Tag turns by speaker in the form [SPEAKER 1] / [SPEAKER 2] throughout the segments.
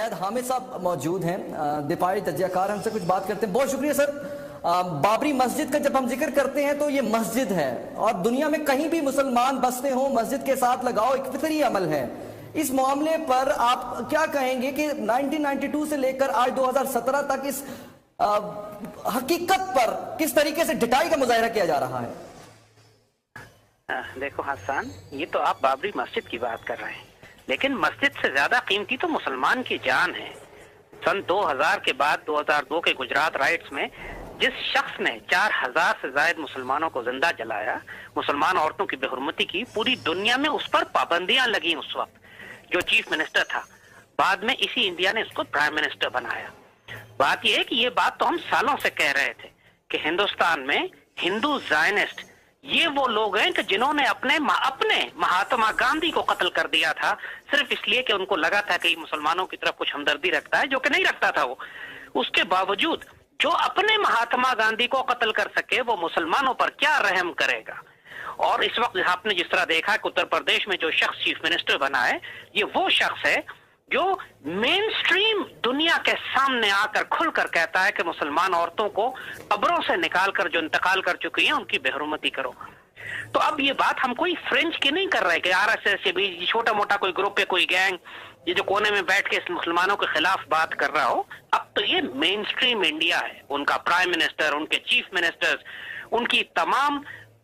[SPEAKER 1] زید حامد صاحب موجود ہیں، دفاعی تجزیہ کار، ہم سے کچھ بات کرتے ہیں. بہت شکریہ سر. بابری مسجد کا جب ہم ذکر کرتے ہیں تو یہ مسجد ہے، اور دنیا میں کہیں بھی مسلمان بستے ہوں مسجد کے ساتھ لگاؤ ایک فطری عمل ہے. اس معاملے پر آپ کیا کہیں گے کہ 1992 سے لے کر آج 2017 تک اس حقیقت پر کس طریقے سے ڈٹائی کا مظاہرہ کیا جا رہا ہے؟
[SPEAKER 2] دیکھو حسان، یہ تو آپ بابری مسجد کی بات کر رہے ہیں، لیکن مسجد سے زیادہ قیمتی تو مسلمان کی جان ہے. سن 2000 کے بعد 2002 کے گجرات رائٹس میں جس شخص نے 4000 سے زائد مسلمانوں کو زندہ جلایا، مسلمان عورتوں کی بے حرمتی کی، پوری دنیا میں اس پر پابندیاں لگیں. اس وقت جو چیف منسٹر تھا، بعد میں اسی انڈیا نے اس کو پرائم منسٹر بنایا. بات یہ ہے کہ یہ بات تو ہم سالوں سے کہہ رہے تھے کہ ہندوستان میں ہندو زائنسٹ یہ وہ لوگ ہیں کہ جنہوں نے اپنے مہاتما گاندھی کو قتل کر دیا تھا، صرف اس لیے کہ ان کو لگا تھا کہ یہ مسلمانوں کی طرف کچھ ہمدردی رکھتا ہے، جو کہ نہیں رکھتا تھا. وہ اس کے باوجود جو اپنے مہاتما گاندھی کو قتل کر سکے وہ مسلمانوں پر کیا رحم کرے گا. اور اس وقت آپ نے جس طرح دیکھا کہ اتر پردیش میں جو شخص چیف منسٹر بنا ہے، یہ وہ شخص ہے جو مین سٹریم دنیا کے سامنے آ کر کھل کر کہتا ہے کہ مسلمان عورتوں کو قبروں سے نکال کر جو انتقال کر چکی ہیں ان کی بے حرمتی کرو. تو اب یہ بات ہم کوئی فرنچ کی نہیں کر رہے کہ آر ایس ایس سے بھی چھوٹا موٹا کوئی گروپ یا کوئی گینگ یہ جو کونے میں بیٹھ کے اس مسلمانوں کے خلاف بات کر رہا ہو. اب تو یہ مین سٹریم انڈیا ہے، ان کا پرائم منسٹر، ان کے چیف منسٹرز، ان کی تمام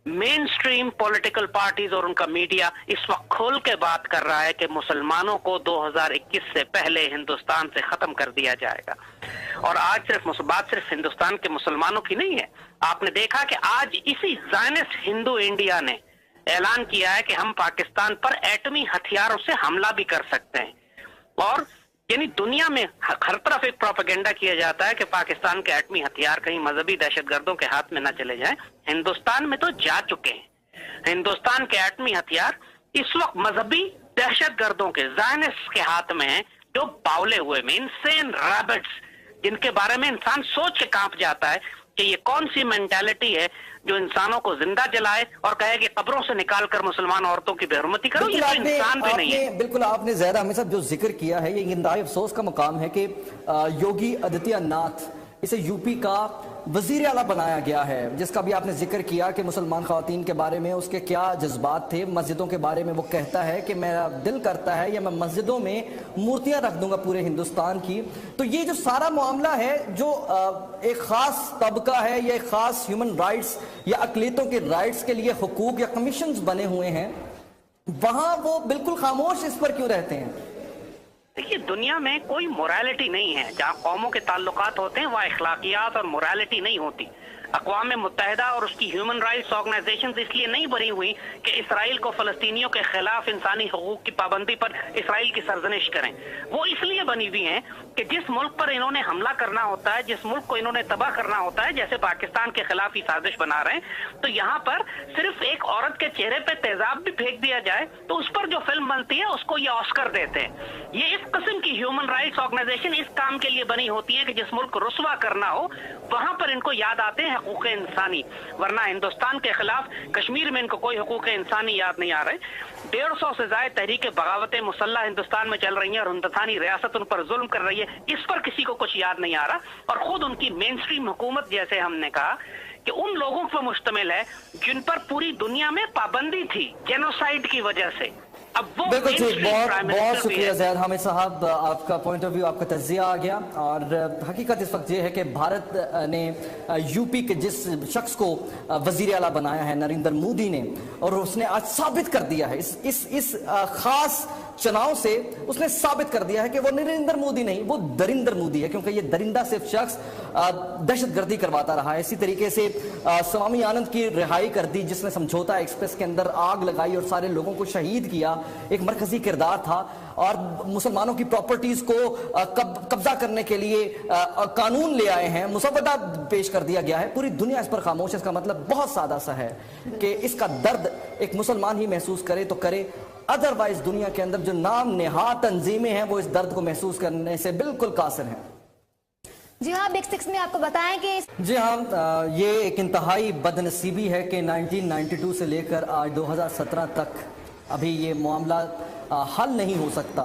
[SPEAKER 2] مین سٹریم پولیٹیکل پارٹیز اور ان کا میڈیا اس وقت کھول کے بات کر رہا ہے کہ مسلمانوں کو 2021 سے پہلے ہندوستان سے ختم کر دیا جائے گا. اور آج بات صرف ہندوستان کے مسلمانوں کی نہیں ہے. آپ نے دیکھا کہ آج اسی زائنسٹ ہندو انڈیا نے اعلان کیا ہے کہ ہم پاکستان پر ایٹمی ہتھیاروں سے حملہ بھی کر سکتے ہیں. اور یعنی دنیا میں ہر طرف ایک پروپیگنڈا کیا جاتا ہے کہ پاکستان کے ایٹمی ہتھیار کہیں مذہبی دہشت گردوں کے ہاتھ میں نہ چلے جائیں. ہندوستان میں تو جا چکے ہیں. ہندوستان کے ایٹمی ہتھیار اس وقت مذہبی دہشت گردوں کے زائنسٹ کے ہاتھ میں ہیں، جو باولے ہوئے میں انسین ریبٹس، جن کے بارے میں انسان سوچ کے کانپ جاتا ہے کہ یہ کون سی مینٹالٹی ہے جو انسانوں کو زندہ جلائے اور کہے کہ قبروں سے نکال کر مسلمان عورتوں کی بے حرمتی کرو. یہ تو انسان بھی نہیں ہے.
[SPEAKER 1] بالکل آپ نے زید حامد صاحب جو ذکر کیا ہے یہ انتہائی افسوس کا مقام ہے کہ یوگی آدتیہ ناتھ اسے یو پی کا وزیر اعلیٰ بنایا گیا ہے، جس کا بھی آپ نے ذکر کیا کہ مسلمان خواتین کے بارے میں اس کے کیا جذبات تھے. مسجدوں کے بارے میں وہ کہتا ہے کہ میرا دل کرتا ہے یا میں مسجدوں میں مورتیاں رکھ دوں گا پورے ہندوستان کی. تو یہ جو سارا معاملہ ہے جو ایک خاص طبقہ ہے یا ایک خاص ہیومن رائٹس یا اقلیتوں کے رائٹس کے لیے حقوق یا کمیشنز بنے ہوئے ہیں، وہاں وہ بالکل خاموش اس پر کیوں رہتے ہیں؟
[SPEAKER 2] دیکھیے، دنیا میں کوئی موریلٹی نہیں ہے. جہاں قوموں کے تعلقات ہوتے ہیں وہاں اخلاقیات اور موریلٹی نہیں ہوتی. اقوام متحدہ اور اس کی ہیومن رائٹس آرگنائزیشنز اس لیے نہیں بنی ہوئی کہ اسرائیل کو فلسطینیوں کے خلاف انسانی حقوق کی پابندی پر اسرائیل کی سرزنش کریں. وہ اس لیے بنی ہوئی ہیں کہ جس ملک پر انہوں نے حملہ کرنا ہوتا ہے، جس ملک کو انہوں نے تباہ کرنا ہوتا ہے، جیسے پاکستان کے خلاف ہی سازش بنا رہے ہیں، تو یہاں پر صرف ایک عورت کے چہرے پہ تیزاب بھی پھینک دیا جائے تو اس پر جو فلم بنتی ہے اس کو یہ آسکر دیتے ہیں. یہ اس قسم کی ہیومن رائٹس آرگنائزیشن اس کام کے لیے بنی ہوتی ہے کہ جس ملک کو رسوا کرنا ہو وہاں پر ان کو یاد آتے ہیں حقوق انسانی. ورنہ ہندوستان کے خلاف کشمیر میں ان کو کوئی حقوق انسانی یاد نہیں آ رہے. 150 سے زائد تحریک بغاوت مسلح ہندوستان میں چل رہی ہیں اور ہندوستانی ریاست ان پر ظلم کر رہی ہے. اس پر کسی کو کچھ یاد نہیں آ رہا. اور خود ان کی مین سٹریم حکومت، جیسے ہم نے کہا، کہ ان لوگوں پر مشتمل ہے جن پر پوری دنیا میں پابندی تھی جینوسائیڈ کی وجہ سے.
[SPEAKER 1] بالکل ٹھیک. بہت شکریہ زید حامد صاحب، آپ کا پوائنٹ آف ویو، آپ کا تجزیہ آ گیا. اور حقیقت اس وقت یہ ہے کہ بھارت نے یو پی کے جس شخص کو وزیر اعلیٰ بنایا ہے نریندر مودی نے، اور اس نے آج ثابت کر دیا ہے اس خاص چناؤ سے اس نے ثابت کر دیا ہے کہ وہ نریندر مودی نہیں، وہ دریندر مودی ہے. کیونکہ یہ درندہ صرف شخص دہشت گردی کرواتا رہا ہے. اسی طریقے سے سوامی آنند کی رہائی کر دی، جس نے سمجھوتا ایکسپریس کے اندر آگ لگائی اور سارے لوگوں کو شہید کیا، ایک مرکزی کردار تھا. اور مسلمانوں کی پراپرٹیز کو قبضہ کرنے کے لیے قانون لے آئے ہیں، مسودہ پیش کر دیا گیا ہے. پوری دنیا اس پر خاموش ہے. اس کا مطلب بہت سادہ سا ہے کہ اس کا درد ایک مسلمان ہی محسوس کرے تو کرے، ادروائز دنیا کے اندر جو نام نہاد تنظیمیں ہیں وہ اس درد کو محسوس کرنے سے بالکل قاصر ہیں.
[SPEAKER 3] جی ہاں، بگ سکس میں آپ کو بتائیں کہ
[SPEAKER 1] جی ہاں، یہ ایک انتہائی بد نصیبی ہے کہ 1992 سے لے کر آج 2017 تک ابھی یہ معاملہ حل نہیں ہو سکتا.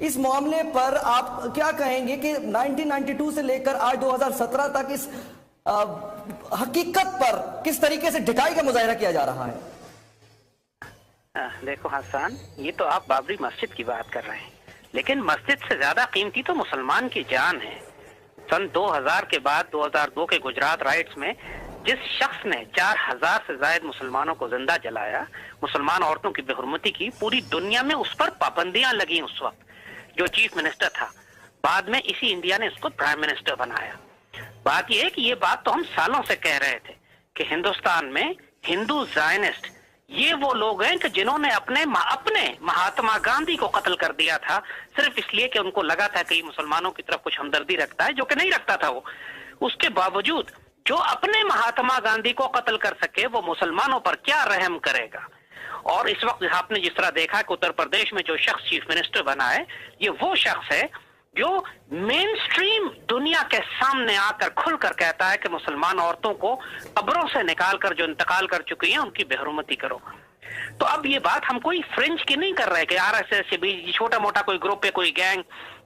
[SPEAKER 1] اس معاملے پر آپ کیا کہیں گے کہ 1992 سے لے کر آج 2017 تک اس حقیقت پر کس طریقے سے ڈٹائی کا مظاہرہ کیا جا رہا ہے؟
[SPEAKER 2] دیکھو حسان، یہ تو آپ بابری مسجد کی بات کر رہے ہیں، لیکن مسجد سے زیادہ قیمتی تو مسلمان کی جان ہے۔ سن 2000 کے بعد 2002 کے گجرات رائٹس میں جس شخص نے 4000 سے زائد مسلمانوں کو زندہ جلایا، مسلمان عورتوں کی بے حرمتی کی، پوری دنیا میں اس پر پابندیاں لگیں۔ اس وقت جو چیف منسٹر تھا، بعد میں اسی انڈیا نے اس کو پرائم منسٹر بنایا۔ بات یہ ہے کہ یہ بات تو ہم سالوں سے کہہ رہے تھے کہ ہندوستان میں ہندو زائنسٹ یہ وہ لوگ ہیں کہ جنہوں نے اپنے مہاتما گاندھی کو قتل کر دیا تھا، صرف اس لیے کہ ان کو لگا تھا کہ یہ مسلمانوں کی طرف کچھ ہمدردی رکھتا ہے، جو کہ نہیں رکھتا تھا وہ۔ اس کے باوجود جو اپنے مہاتما گاندھی کو قتل کر سکے، وہ مسلمانوں پر کیا رحم کرے گا؟ اور اس وقت آپ نے جس طرح دیکھا کہ اتر پردیش میں جو شخص چیف منسٹر بنا ہے، یہ وہ شخص ہے جو مین سٹریم دنیا کے سامنے آ کر کھل کر کہتا ہے کہ مسلمان عورتوں کو قبروں سے نکال کر جو انتقال کر چکی ہیں ان کی بے حرمتی کرو۔ تو اب یہ بات ہم کوئی فرنج کی نہیں کر رہے کہ RSS سے بھی چھوٹا موٹا کوئی گروپ ہے، کوئی گینگ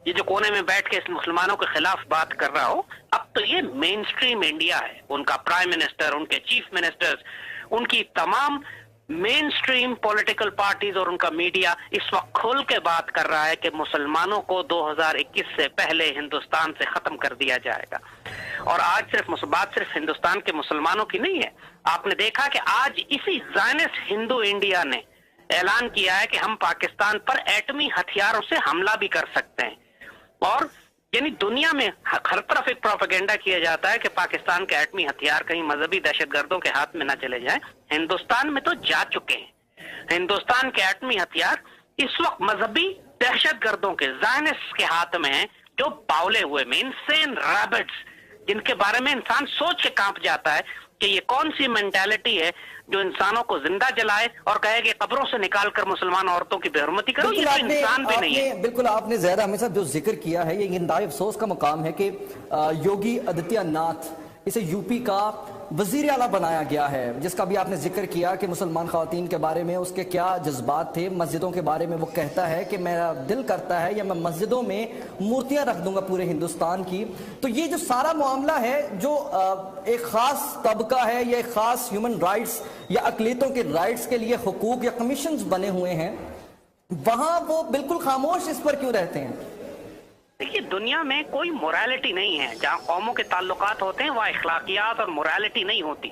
[SPEAKER 2] یہ جو کونے میں بیٹھ کے اس مسلمانوں کے خلاف بات کر رہا ہو۔ اب تو یہ مین سٹریم انڈیا ہے، ان کا پرائم منسٹر، ان کے چیف منسٹرز، ان کی تمام مین سٹریم پولیٹیکل پارٹیز اور ان کا میڈیا اس وقت کھل کے بات کر رہا ہے کہ مسلمانوں کو 2021 سے پہلے ہندوستان سے ختم کر دیا جائے گا۔ اور آج بات صرف ہندوستان کے مسلمانوں کی نہیں ہے۔ آپ نے دیکھا کہ آج اسی زائنسٹ ہندو انڈیا نے اعلان کیا ہے کہ ہم پاکستان پر ایٹمی ہتھیاروں سے حملہ بھی کر سکتے ہیں۔ اور یعنی دنیا میں ہر طرف ایک پروپیگنڈا کیا جاتا ہے کہ پاکستان کے ایٹمی ہتھیار کہیں مذہبی دہشت گردوں کے ہاتھ میں نہ چلے جائیں۔ ہندوستان میں تو جا چکے ہیں۔ ہندوستان کے ایٹمی ہتھیار اس وقت مذہبی دہشت گردوں کے زائنسٹ کے ہاتھ میں ہیں، جو باولے ہوئے میں انسین ریبٹس، جن کے بارے میں انسان سوچ کے کانپ جاتا ہے کہ یہ کون سی مینٹالٹی ہے جو انسانوں کو زندہ جلائے اور کہے کہ قبروں سے نکال کر مسلمان عورتوں کی بے حرمتی کرو۔ یہ تو انسان بھی نہیں ہے۔
[SPEAKER 1] بالکل آپ نے زیادہ ہمیں جو ذکر کیا ہے، یہ انتہائی افسوس کا مقام ہے کہ یوگی آدتیہ ناتھ اسے یوپی کا وزیر اعلیٰ بنایا گیا ہے، جس کا بھی آپ نے ذکر کیا کہ مسلمان خواتین کے بارے میں اس کے کیا جذبات تھے۔ مسجدوں کے بارے میں وہ کہتا ہے کہ میرا دل کرتا ہے یا میں مسجدوں میں مورتیاں رکھ دوں گا پورے ہندوستان کی۔ تو یہ جو سارا معاملہ ہے، جو ایک خاص طبقہ ہے یا ایک خاص ہیومن رائٹس یا اقلیتوں کے رائٹس کے لیے حقوق یا کمیشنز بنے ہوئے ہیں، وہاں وہ بالکل خاموش اس پر کیوں رہتے ہیں؟
[SPEAKER 2] دیکھیے، دنیا میں کوئی موریلٹی نہیں ہے۔ جہاں قوموں کے تعلقات ہوتے ہیں وہاں اخلاقیات اور موریلٹی نہیں ہوتی۔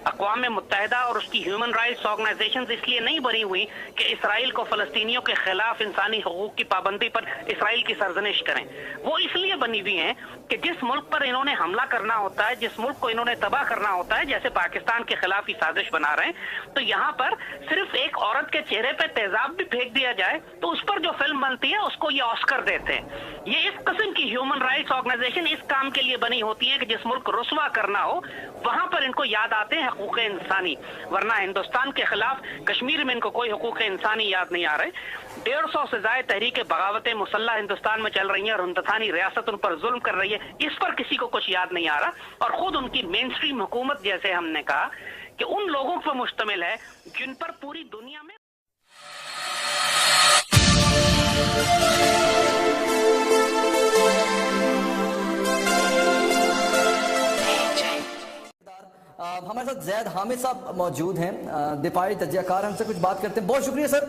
[SPEAKER 2] اقوام متحدہ اور اس کی ہیومن رائٹس آرگنائزیشنز اس لیے نہیں بنی ہوئی کہ اسرائیل کو فلسطینیوں کے خلاف انسانی حقوق کی پابندی پر اسرائیل کی سرزنش کریں۔ وہ اس لیے بنی ہوئی ہیں کہ جس ملک پر انہوں نے حملہ کرنا ہوتا ہے، جس ملک کو انہوں نے تباہ کرنا ہوتا ہے، جیسے پاکستان کے خلاف ہی سازش بنا رہے ہیں، تو یہاں پر صرف ایک عورت کے چہرے پہ تیزاب بھی پھینک دیا جائے تو اس پر جو فلم بنتی ہے اس کو یہ آسکر دیتے ہیں۔ یہ اس قسم کی ہیومن رائٹس آرگنائزیشن اس کام کے لیے بنی ہوتی ہے کہ جس ملک کو رسوا کرنا ہو وہاں پر ان کو یاد آتے ہیں حقوق انسانی، ورنہ ہندوستان کے خلاف کشمیر میں ان کو کوئی حقوق انسانی یاد نہیں آ رہے۔ 150 سے زائد تحریک بغاوت مسلح ہندوستان میں چل رہی ہیں اور ہندوستانی ریاست ان پر ظلم کر رہی ہے، اس پر کسی کو کچھ یاد نہیں آ رہا۔ اور خود ان کی مین سٹریم حکومت، جیسے ہم نے کہا، کہ ان لوگوں پر مشتمل ہے جن پر پوری دنیا میں
[SPEAKER 1] ہمارے ساتھ زید حامد صاحب موجود ہیں، دفاعی تجزیہ کار، ہم سے کچھ بات کرتے ہیں۔ بہت شکریہ سر۔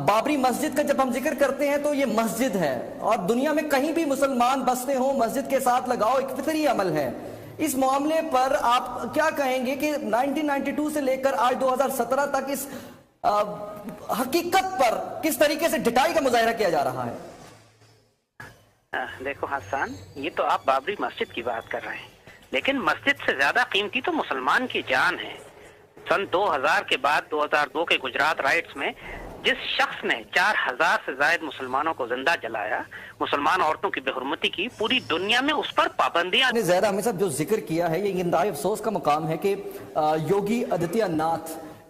[SPEAKER 1] بابری مسجد کا جب ہم ذکر کرتے ہیں تو یہ مسجد ہے، اور دنیا میں کہیں بھی مسلمان بستے ہوں مسجد کے ساتھ لگاؤ ایک فطری عمل ہے۔ اس معاملے پر آپ کیا کہیں گے کہ 1992 سے لے کر آج 2017 تک اس حقیقت پر کس طریقے سے ڈٹائی کا مظاہرہ کیا جا رہا ہے؟
[SPEAKER 2] دیکھو حسان، یہ تو آپ بابری مسجد کی بات کر رہے ہیں، لیکن مسجد سے زیادہ قیمتی تو مسلمان کی جان ہے۔ سن 2000 کے بعد 2002 کے گجرات رائٹس میں جس شخص نے 4000 سے زائد مسلمانوں کو زندہ جلایا، مسلمان عورتوں کی بے حرمتی کی، پوری دنیا میں اس پر پابندیاں۔
[SPEAKER 1] زید حامد صاحب جو ذکر کیا ہے، یہ انتہائی افسوس کا مقام ہے کہ یوگی آدتیہ ناتھ